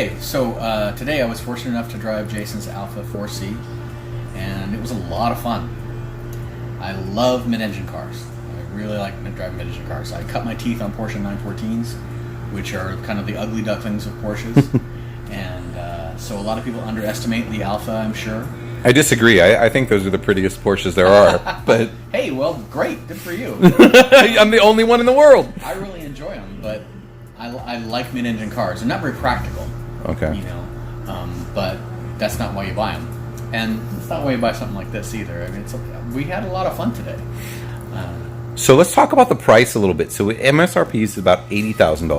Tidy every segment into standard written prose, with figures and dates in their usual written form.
Okay, so today I was fortunate enough to drive Jason's Alfa 4C, and it was a lot of fun. I love mid-engine cars. I really like driving mid-engine cars. I cut my teeth on Porsche 914s, which are kind of the ugly ducklings of Porsches, and so a lot of people underestimate the Alfa, I'm sure. I disagree. I think those are the prettiest Porsches there are. But hey, well, great, good for you. I'm the only one in the world. I really enjoy them, but I like mid-engine cars. They're not very practical. Okay. But that's not why you buy them, and it's not why you buy something like this either. I mean, we had a lot of fun today. So let's talk about the price a little bit. So MSRP is about $80,000.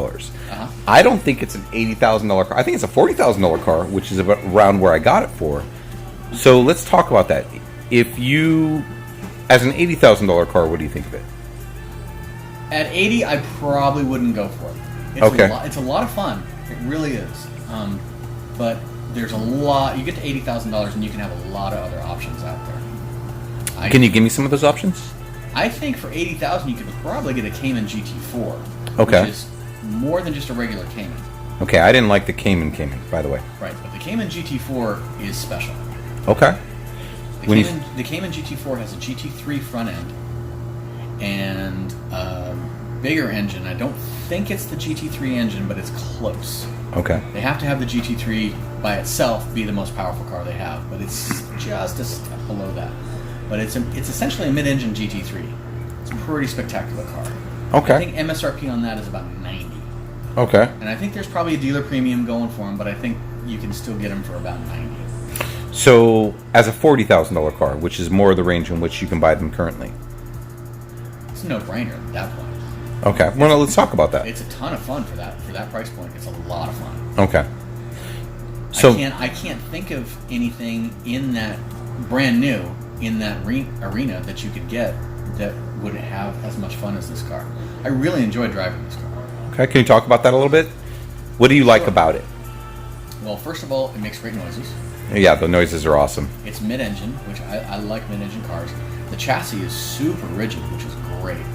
Uh-huh. I don't think it's an $80,000 car. I think it's a $40,000 car, which is about around where I got it for. So let's talk about that. If you, as an $80,000 car, what do you think of it? At 80, I probably wouldn't go for it. It's a lot of fun. It really is. But there's a lot. You get to $80,000 and you can have a lot of other options out there. Can you give me some of those options? I think for $80,000 you could probably get a Cayman GT4. Okay. Which is more than just a regular Cayman. Okay, I didn't like the Cayman, by the way. Right, but the Cayman GT4 is special. Okay. The Cayman GT4 has a GT3 front end and a bigger engine. I don't think it's the GT3 engine, but it's close. Okay. They have to have the GT3 by itself be the most powerful car they have, but it's just a step below that. But it's essentially a mid-engine GT3. It's a pretty spectacular car. Okay. I think MSRP on that is about 90. Okay. And I think there's probably a dealer premium going for them, but I think you can still get them for about 90. So, as a $40,000 car, which is more the range in which you can buy them currently. It's a no-brainer at that point. Okay. Well, let's talk about that. It's a ton of fun for that price point. It's a lot of fun. Okay. So I can't think of anything in that brand new in that arena that you could get that would have as much fun as this car. I really enjoyed driving this car. Okay, can you talk about that a little bit? What do you like about it? Well, first of all, it makes great noises. Yeah, the noises are awesome. It's mid-engine, which I like mid-engine cars. The chassis is super rigid, which is great.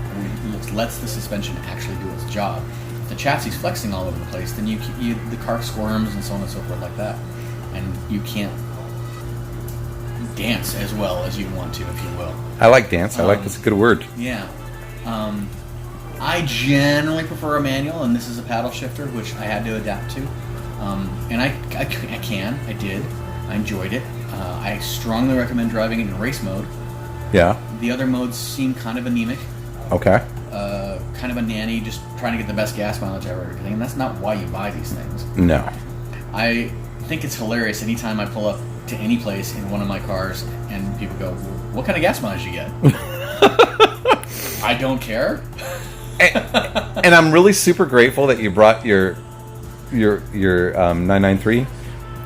It lets the suspension actually do its job. If the chassis is flexing all over the place, then the car squirms and so on and so forth like that. And you can't dance as well as you want to, if you will. I like dance. I like that's a good word. Yeah. I generally prefer a manual, and this is a paddle shifter, which I had to adapt to. And I did. I enjoyed it. I strongly recommend driving it in race mode. Yeah. The other modes seem kind of anemic. Okay. Kind of a nanny, just trying to get the best gas mileage ever. And that's not why you buy these things. No. I think it's hilarious anytime I pull up to any place in one of my cars and people go, "What kind of gas mileage you get?" I don't care. And I'm really super grateful that you brought your 993,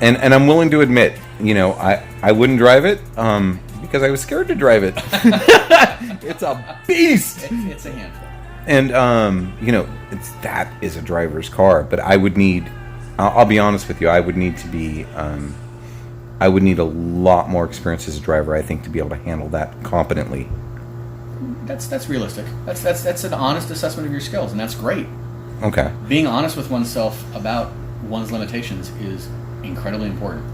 and I'm willing to admit, I wouldn't drive it because I was scared to drive it. It's a beast. It's a handful. And that is a driver's car, but I would need. I'll be honest with you. I would need to be. I would need a lot more experience as a driver, I think, to be able to handle that competently. That's realistic. That's an honest assessment of your skills, and that's great. Okay. Being honest with oneself about one's limitations is incredibly important.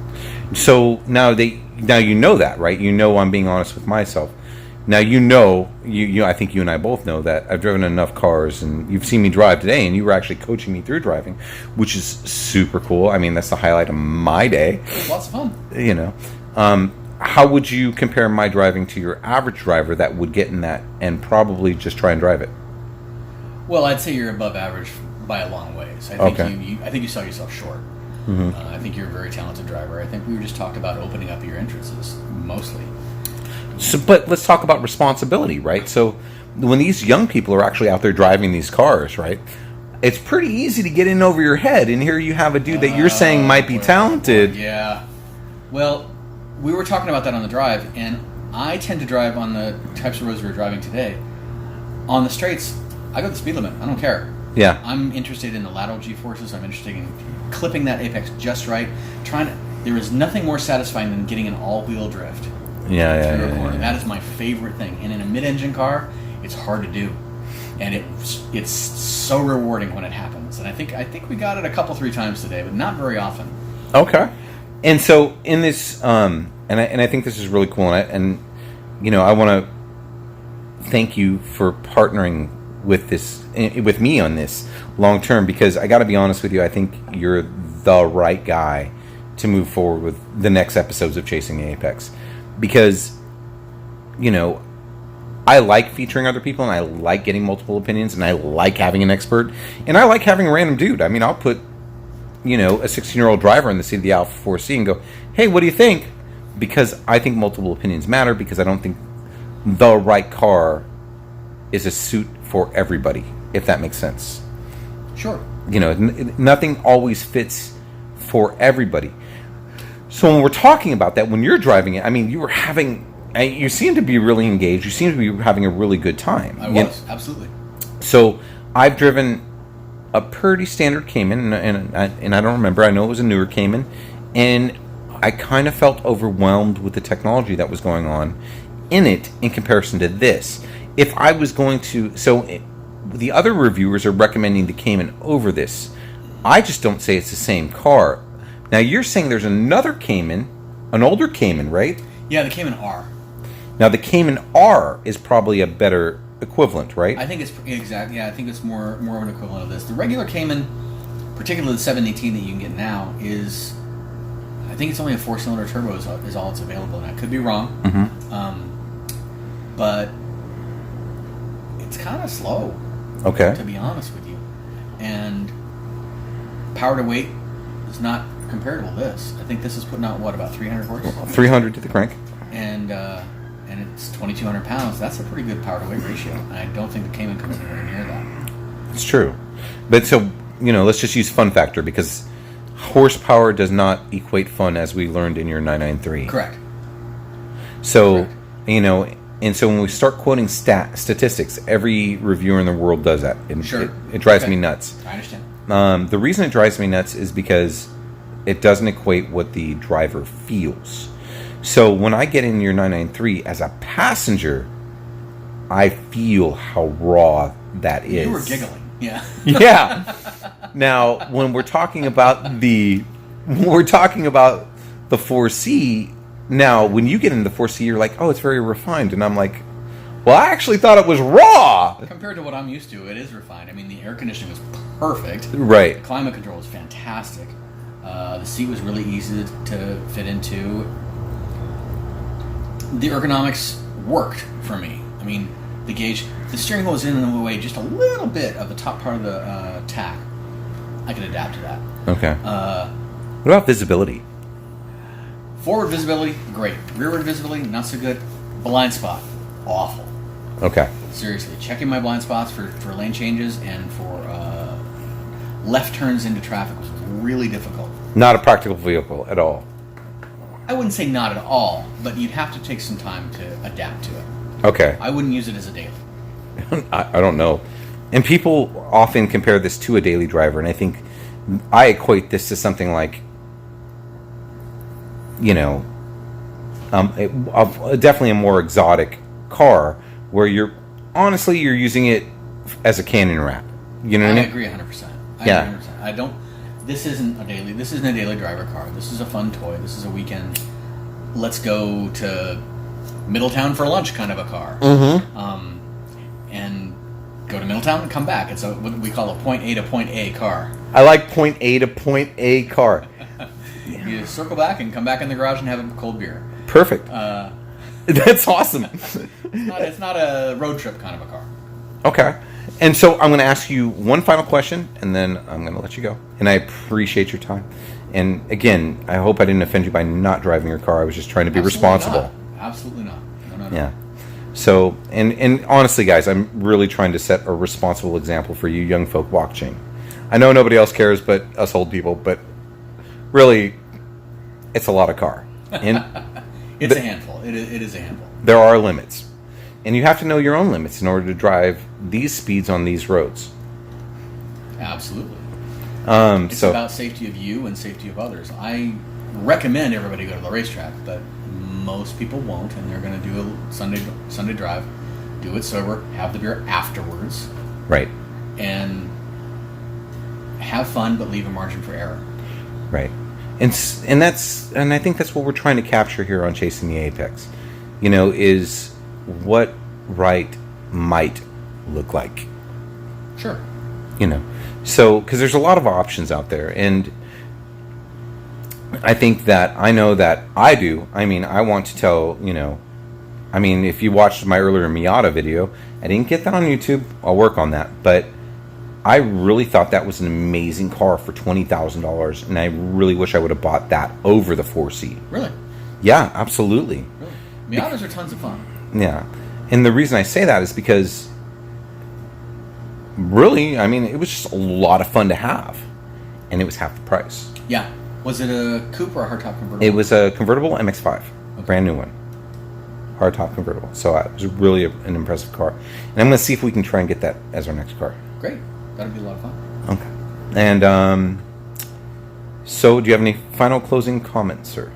So now you know that, right? You know I'm being honest with myself. Now I think you and I both know that I've driven enough cars, and you've seen me drive today, and you were actually coaching me through driving, which is super cool. I mean, that's the highlight of my day. It's lots of fun. How would you compare my driving to your average driver that would get in that and probably just try and drive it? Well, I'd say you're above average by a long ways. I think you sell yourself short. Mm-hmm. I think you're a very talented driver. I think we just talked about opening up your entrances, mostly. So, but let's talk about responsibility, right? So when these young people are actually out there driving these cars, right, it's pretty easy to get in over your head, and here you have a dude that you're saying might be talented. Yeah. Well, we were talking about that on the drive, and I tend to drive on the types of roads we were driving today. On the straights, I go the speed limit. I don't care. Yeah. I'm interested in the lateral G-forces. I'm interested in clipping that apex just right. There is nothing more satisfying than getting an all-wheel drift. Yeah. That is my favorite thing. And in a mid-engine car, it's hard to do. and it's so rewarding when it happens. And I think we got it a couple, 3 times today, but not very often. Okay. And so in this, and I think this is really cool, and I want to thank you for partnering with me on this long term, because I got to be honest with you, I think you're the right guy to move forward with the next episodes of Chasing the Apex, because I like featuring other people, and I like getting multiple opinions, and I like having an expert, and I like having a random dude. I mean, I'll put a 16-year-old driver in the seat of the Alfa 4C and go, hey, what do you think? Because I think multiple opinions matter, because I don't think the right car is a suit for everybody, if that makes sense. Sure. Nothing always fits for everybody. So when we're talking about that, when you're driving it, I mean, you seem to be really engaged. You seem to be having a really good time. I was, absolutely. So I've driven a pretty standard Cayman, and I don't remember. I know it was a newer Cayman, and I kind of felt overwhelmed with the technology that was going on in it in comparison to this. If I was going to... the other reviewers are recommending the Cayman over this. I just don't say it's the same car. Now, you're saying there's another Cayman, an older Cayman, right? Yeah, the Cayman R. Now, the Cayman R is probably a better equivalent, right? I think it's exactly. Yeah, I think it's more of an equivalent of this. The regular Cayman, particularly the 718 that you can get now, is, I think it's only a 4-cylinder turbo is all it's available. And I could be wrong, but it's kind of slow. Okay. To be honest with you, and power to weight is not comparable to this. I think this is putting out about 300 horse. 300 to the crank. And it's 2,200 pounds. That's a pretty good power to weight ratio. And I don't think the Cayman comes anywhere near that. It's true. But so, let's just use fun factor, because horsepower does not equate fun, as we learned in your 993. Correct. So, and so when we start quoting statistics, every reviewer in the world does that. And sure. It drives me nuts. I understand. The reason it drives me nuts is because it doesn't equate what the driver feels. So when I get in your 993 as a passenger, I feel how raw that is. You were giggling, yeah. Yeah. Now, when we're talking about the 4C, now when you get into the 4C, you're like, oh, it's very refined, and I'm like, well, I actually thought it was raw. Compared to what I'm used to, it is refined. I mean, the air conditioning was perfect. Right. The climate control was fantastic. The seat was really easy to fit into. The ergonomics worked for me. I mean, the steering wheel was in the way just a little bit of the top part of the tack. I could adapt to that. Okay. What about visibility? Forward visibility, great. Rearward visibility, not so good. Blind spot, awful. Okay. Seriously, checking my blind spots for lane changes and for left turns into traffic was really difficult. Not a practical vehicle at all. I wouldn't say not at all, but you'd have to take some time to adapt to it. Okay. I wouldn't use it as a daily. I don't know. And people often compare this to a daily driver, and I think I equate this to something like, definitely a more exotic car where you're using it as a cannon wrap. You know what I mean? I agree 100%. Yeah. 100%. This isn't a daily driver car. This is a fun toy. This is a weekend. Let's go to Middletown for lunch kind of a car. Mm-hmm. And go to Middletown and come back. It's what we call a point A to point A car. I like point A to point A car. You circle back and come back in the garage and have a cold beer. Perfect. That's awesome. It's not a road trip kind of a car. Okay. And so I'm going to ask you one final question, and then I'm going to let you go. And I appreciate your time. And again, I hope I didn't offend you by not driving your car. I was just trying to be responsible. Absolutely not. No. Yeah. So, and honestly, guys, I'm really trying to set a responsible example for you young folk watching. I know nobody else cares but us old people, but really, it's a lot of car. And it's a handful. It is a handful. There are limits. And you have to know your own limits in order to drive these speeds on these roads. Absolutely. It's about safety of you and safety of others. I recommend everybody go to the racetrack, but most people won't, and they're going to do a Sunday drive, do it sober, have the beer afterwards, Right. and have fun, but leave a margin for error. Right. And I think that's what we're trying to capture here on Chasing the Apex. Is what right might look like. Sure. So because there's a lot of options out there, and I think that I know that I do. I mean, I want to tell, if you watched my earlier Miata video, I didn't get that on YouTube. I'll work on that. But I really thought that was an amazing car for $20,000, and I really wish I would have bought that over the 4C. Really? Yeah, absolutely. Really? Miatas are tons of fun. Yeah. And the reason I say that is because really, it was just a lot of fun to have, and it was half the price. Yeah. Was it a coupe or a hardtop convertible? It was a convertible MX-5, brand new one, hardtop convertible. So it was really an impressive car, and I'm going to see if we can try and get that as our next car. Great, that'd be a lot of fun. Okay. And so, do you have any final closing comments, sir?